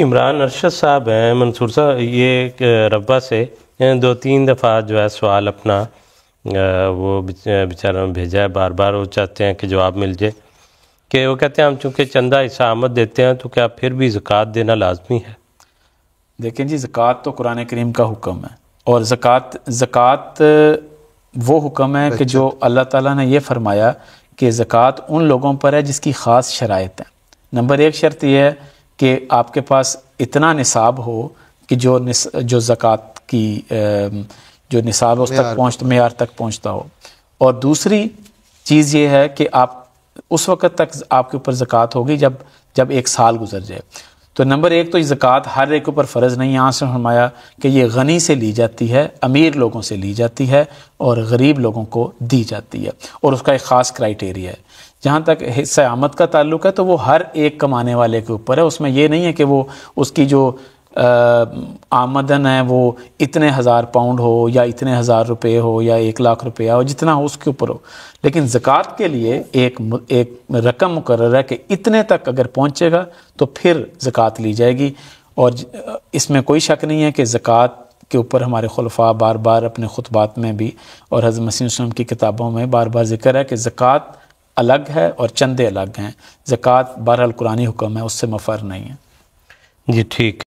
عمران ارشد صاحب ہیں منصور صاحب، یہ ربا سے 2-3 دفعہ جو ہے سوال اپنا وہ بیچاروں نے بھیجا ہے، بار بار وہ چاہتے ہیں کہ جواب مل جائے، کہ وہ کہتے ہیں ہم چونکہ چندہ حصہ آمد دیتے ہیں تو کیا پھر بھی زکوٰۃ دینا لازمی ہے؟ دیکھیں جی، زکوٰۃ تو قرآن کریم کا حکم ہے، اور زکوٰۃ وہ حکم ہے کہ جو اللہ تعالیٰ نے یہ فرمایا کہ زکوٰۃ ان لوگوں پر ہے جس کی خاص شرائط ہیں۔ نمبر 1 شرط یہ ہے کہ آپ کے پاس اتنا نصاب ہو کہ جو زکوٰۃ کی جو نصاب اس تک معیار تک پہنچتا ہو، اور دوسری چیز یہ ہے کہ آپ اس وقت تک آپ کے اوپر زکوٰۃ ہوگی جب 1 سال گزر جائے۔ تو نمبر 1 تو یہ زکوٰۃ ہر ایک اوپر فرض نہیں، یہاں سے فرمایا کہ یہ غنی سے لی جاتی ہے، امیر لوگوں سے لی جاتی ہے، اور غریب لوگوں کو دی جاتی ہے، اور اس کا ایک خاص کرائٹیریا ہے۔ جہاں تک حصہ آمد کا تعلق ہے تو وہ ہر ایک کمانے والے کے اوپر ہے، اس میں یہ نہیں ہے کہ وہ اس کی جو آمدن ہے وہ اتنے 1000 پاؤنڈ ہو یا اتنے 1000 روپے ہو یا 1 لاکھ روپیہ ہو، جتنا ہو اس کے اوپر ہو۔ لیکن زکوٰۃ کے لیے ایک رقم مقرر ہے کہ اتنے تک اگر پہنچے گا تو پھر زکوٰۃ لی جائے گی۔ اور اس میں کوئی شک نہیں ہے کہ زکوٰۃ کے اوپر ہمارے خلفاء بار بار اپنے خطبات میں بھی اور حضرت مسیح صلی اللہ علیہ وسلم کی کتابوں میں بار بار ذکر ہے کہ زکوٰۃ الگ ہے اور چندے الگ ہیں۔ زکوٰۃ بہرحال قرآنی حکم ہے، اس سے مفر نہیں ہے۔ جی ٹھیک۔